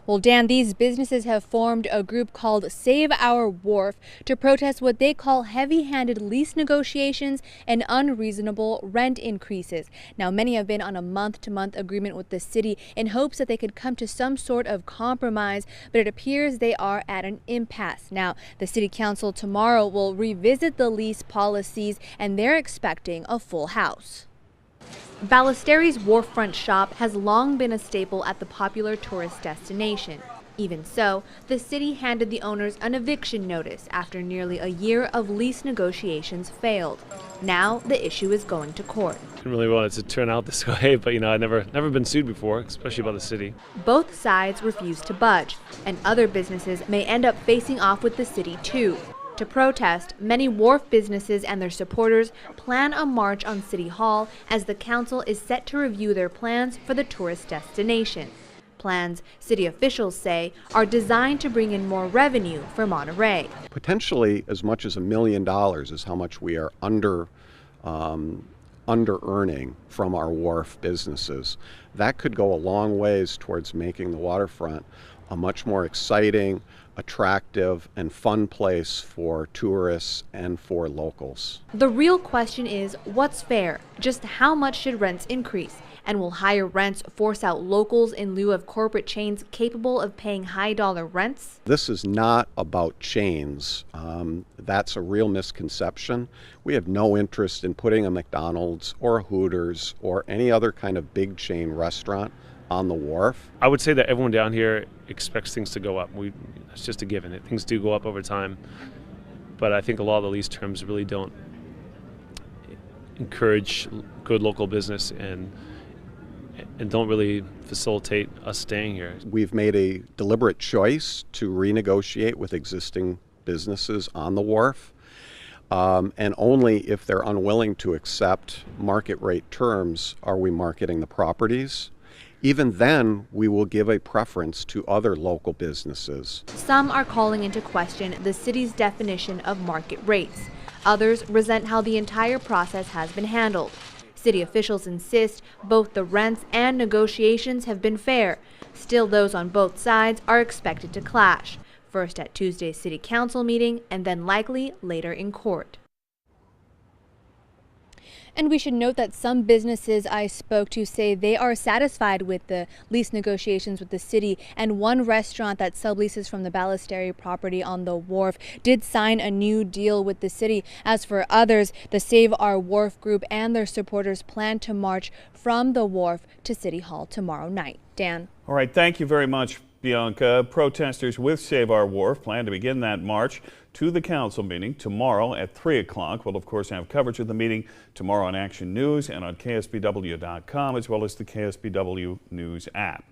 Well, Dan, these businesses have formed a group called Save Our Wharf to protest what they call heavy-handed lease negotiations and unreasonable rent increases. Now, many have been on a month-to-month agreement with the city in hopes that they could come to some sort of compromise, but it appears they are at an impasse. Now, the city council tomorrow will revisit the lease policies, and they're expecting a full house. Ballesteri's Wharffront shop has long been a staple at the popular tourist destination. Even so, the city handed the owners an eviction notice after nearly a year of lease negotiations failed. Now the issue is going to court. I didn't really want it to turn out this way, but I've never been sued before, especially by the city. Both sides refuse to budge, and other businesses may end up facing off with the city too. To protest, many wharf businesses and their supporters plan a march on City Hall as the council is set to review their plans for the tourist destination. Plans, city officials say, are designed to bring in more revenue for Monterey. Potentially as much as $1 million is how much we are under earning from our wharf businesses. That could go a long ways towards making the waterfront a much more exciting, attractive, and fun place for tourists and for locals. The real question is, what's fair? Just how much should rents increase? And will higher rents force out locals in lieu of corporate chains capable of paying high-dollar rents? This is not about chains. That's a real misconception. We have no interest in putting a McDonald's or a Hooters or any other kind of big chain restaurant on the wharf. I would say that everyone down here expects things to go up. It's just a given. Things do go up over time, but I think a lot of the lease terms really don't encourage good local business and don't really facilitate us staying here. We've made a deliberate choice to renegotiate with existing businesses on the wharf, and only if they're unwilling to accept market rate terms are we marketing the properties. Even then, we will give a preference to other local businesses. Some are calling into question the city's definition of market rates. Others resent how the entire process has been handled. City officials insist both the rents and negotiations have been fair. Still, those on both sides are expected to clash, first at Tuesday's city council meeting and then likely later in court. And we should note that some businesses I spoke to say they are satisfied with the lease negotiations with the city, and one restaurant that subleases from the Ballesteri property on the wharf did sign a new deal with the city. As for others, the Save Our Wharf group and their supporters plan to march from the wharf to City Hall tomorrow night. Dan. All right, thank you very much, Bianca. Protesters with Save Our Wharf plan to begin that march to the council meeting tomorrow at 3 o'clock. We'll, of course, have coverage of the meeting tomorrow on Action News and on KSBW.com, as well as the KSBW News app.